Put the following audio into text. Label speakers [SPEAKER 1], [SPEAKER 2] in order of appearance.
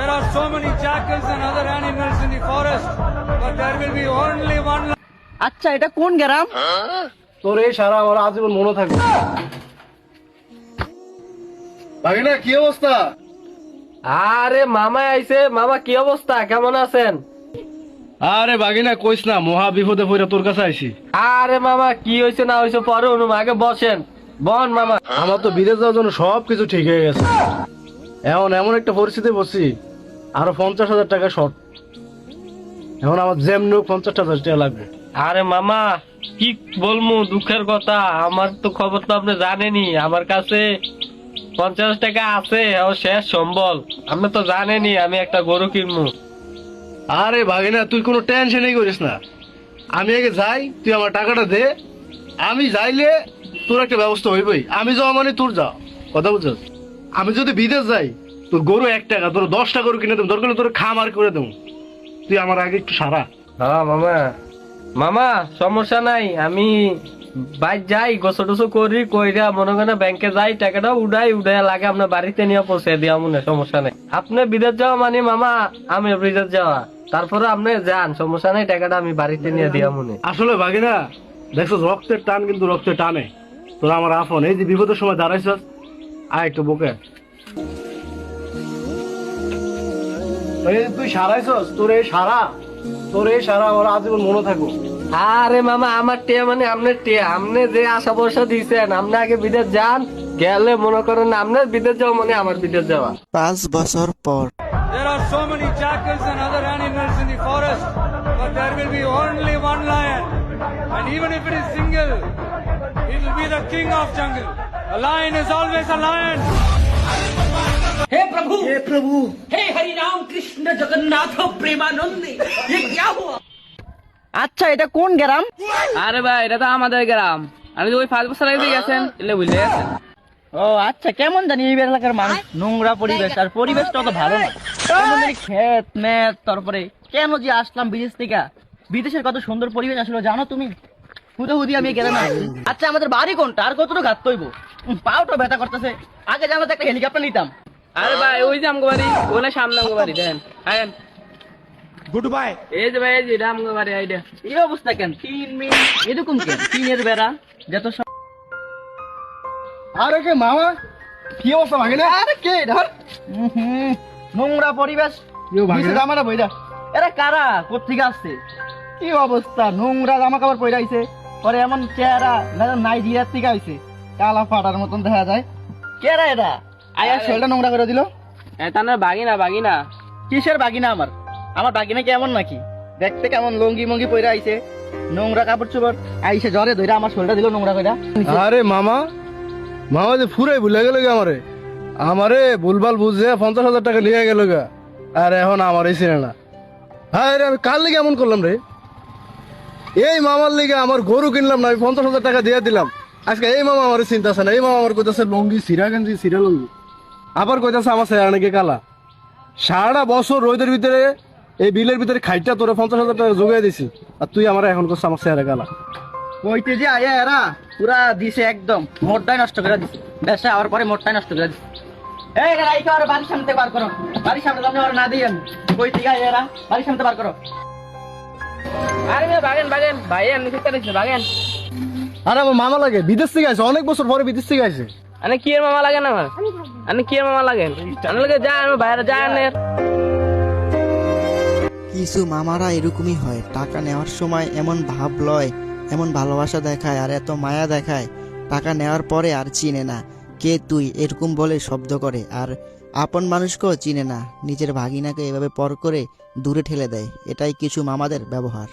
[SPEAKER 1] There are so many jackals and other animals in the forest, but there will be only one.
[SPEAKER 2] আচ্ছা এটা কোন গ্রাম?
[SPEAKER 3] তোর এই সারা আমার আজীবন মনে থাকবে। ভাগিনা কি অবস্থা?
[SPEAKER 4] আরে মামা আইছে। মামা কি অবস্থা, কেমন আছেন?
[SPEAKER 3] আরে ভাগিনা কইস না, মহা বিপদে পড়ে তোর কাছে আইছি।
[SPEAKER 4] আরে মামা কি হয়েছে না হয়েছে পরে অনুম, আগে বসেন। বন মামা।
[SPEAKER 3] আমার তো বিদেশ যাওয়ার জন্য সবকিছু ঠিক হয়ে গেছে, এখন এমন একটা পরিস্থিতি বসছি আরো 50,000 টাকা শর্ট। এখন আমার যেমন 50,000 টাকা লাগবে।
[SPEAKER 4] আরে মামা কি বলবো, দুঃখের কথা, আমার তো খবর তো আপনি জানেনি, আমার কাছে 50 টাকা আছে, ও শেষ সম্বল। আপনি তো জানেনি আমি একটা গরু কিনবো।
[SPEAKER 3] আরে ভাগিনা তুই কোনো টেনশনই করিস না, আমি আগে যাই, তুই আমার টাকাটা দে, আমি যাইলে তোর একটা ব্যবস্থা হইবই। আমি যাওয়া মানে তোর যাও, কথা বুঝছিস? আমি যদি বিদেশ যাই তোর গরু 1 টাকা, তোর 10টা গরু কিনে দেবো, দরকার হলে তোর খামার করে দেবো। তুই আমার আগে একটু সারা।
[SPEAKER 4] হ্যাঁ মামা, মামা সমস্যা নাই, আমি বাইর যাই, গোসল টোসল করি, কইরা মনে করেন ব্যাংকে যাই, টাকাটা উড়াই লাগে আপনার বাড়িতে নিয়ে পৌঁছে দিয়া মনে, সমস্যা নাই। আপনি বিদেশ যাওয়া মানে মামা আমি বিদেশ যাওয়া, তারপরে আপনি যান, সমস্যা নাই, টাকাটা আমি বাড়িতে নিয়ে দিয়া মনে।
[SPEAKER 3] আসলে ভাগিনা দেখছো রক্তের টান কিন্তু রক্তে টানে, তোরা আমার আপন, এই যে বিপদের সময় দাঁড়াইছ, আয় একটু বকে। এই যে তুই সারাইছস, তোর এই সারা আমার আজীবন মনে থাকবো।
[SPEAKER 4] আরে মামা আমার টিয়া মানে আপনার টিয়া, আপনি যে আশা ভরসা দিয়েছেন, আপনি আগে বিদেশ যান, গেলে মনে করেন আপনার বিদেশ যাওয়া মানে আমার বিদেশ যাওয়া।
[SPEAKER 5] 5 বছর পর
[SPEAKER 1] There are so many jackals and other animals in the forest, but there will be only one lion. And even if it is single, it will be the king of jungle. A lion is always a lion.
[SPEAKER 6] हे प्रभु हे हरि राम कृष्ण जगन्नाथ प्रेमानंद, ये क्या हुआ?
[SPEAKER 2] আচ্ছা এটা কোন গ্রাম?
[SPEAKER 7] আরে ভাই এটা তো আমাদের গ্রাম, আমি তো ওই 5 বছর আগে গেছেন, এলে বুঝলে গেছেন।
[SPEAKER 2] ও আচ্ছা, কেমন জানি এই এলাকার মানুষ নোংরা পরিবেশ, আর পরিবেশটা তো ভালো না, কেমন জানি ক্ষেত মেত, তারপরে কেন যে আসলাম বিদেশ থেকে। বিদেশের কত সুন্দর পরিবেশ আসলে জানো তুমি? হুদি আমি গেলাম না। আচ্ছা আমাদের বাড়ি কোনটা, আর কতটুকু ঘাত তৈব, পাওটা ব্যথা করতেছে, আগে জানো তো একটা হেলিকপ্টার নিতাম।
[SPEAKER 7] আরে ভাই ওই যে আমগো বাড়ি, ওলা সামনে আমগো বাড়ি, দেন আয়েন।
[SPEAKER 3] Good bye.
[SPEAKER 7] এই যে ভাই এই যে এটা আমগো বাড়ি, আইডা।
[SPEAKER 2] এই অবস্থা কেন, 3 মিনিট এরকম কেন, 3 বেড়া যত সব।
[SPEAKER 3] আরে কে মামা কি অবস্থা ভাগিনা?
[SPEAKER 2] আরে কে ধর, নোংরা পরিবেশ, জামা বইরা, এরা কারা, কোথেকে আসছে, কি অবস্থা, নোংরা জামা কাপড় পরে আইছে, পরে এমন চেহারা নাইজেরিয়ার থেকে আইছে, কালা ফাটার মতন দেখা যায়। কেরা এরা আয়া শরীরটা নোংরা করে দিল?
[SPEAKER 7] এটা না বাগিনা।
[SPEAKER 2] কিসের বাগিনা? আমার বাগিনা কেমন নাকি দেখতে, কেমন লঙ্গি মঙ্গি পরে আইছে, নোংরা কাপড় চোপড়, আইসে জ্বরে ধরে আমার শরীরটা দিল নোংরা করে।
[SPEAKER 3] আরে মামা যে ফুরাই ভুলে গেল গে আমারে ভুলভাল বুঝে 50,000 টাকা নিয়ে গেল গা, আর এখন আমারই চিনে না। হ্যাঁ রে, আমি কার লিগে এমন করলাম রে? এই মামার লিগে আমার গরু কিনলাম না, আমি 50,000 টাকা দিয়ে দিলাম, আজকে এই মামা আমার চিন্তা আছে না, এই মামা আমার কইতাছে লঙ্গি সিরা গেঞ্জি সিরা লঙ্গি, আবার কইতাছে আমার চেহারা নাকি কালা। সারাটা বছর রোদের ভিতরে এই বিলের ভিতরে খাইটা তোরে 50,000 টাকা যোগাই দিছি, আর তুই আমার এখন করছিস আমার চেহারা কালা।
[SPEAKER 2] কইতে যে আয়া এরা পুরা দিছে, একদম মোটটাই নষ্ট করে দিছে, ব্যবসা হওয়ার পরে মোটটাই নষ্ট করে দিছে। এই এরা রাইকা আর বাড়ির সামনে বার করো, বাড়ির সামনে সামনে আর না দিই আমি, কইতে গা এরা বাড়ির সামনে বার করো।
[SPEAKER 7] আরে ভাই বাগেন ভাই, এমনি ঠিক আছে বাগেন।
[SPEAKER 3] আরে আমার মামা লাগে, বিদেশ থেকে আসে, অনেক বছর পরে বিদেশ থেকে আসে।
[SPEAKER 7] আরে কি এর মামা লাগেন আমার, আমি কি এর মামা লাগেন, আমি লাগে যা, আমি বাইরে যাই না।
[SPEAKER 5] কিছু মামারা এরকমই হয়, টাকা নেওয়ার সময় এমন ভাব লয়, এমন ভালোবাসা দেখায় আর এত মায়া দেখায়, টাকা নেওয়ার পরে আর চিনে না কে তুই এরকম বলে শব্দ করে, আর আপন মানুষকেও চিনে না, নিজের ভাগিনাকে এভাবে পর করে দূরে ঠেলে দেয়। এটাই কিছু মামাদের ব্যবহার।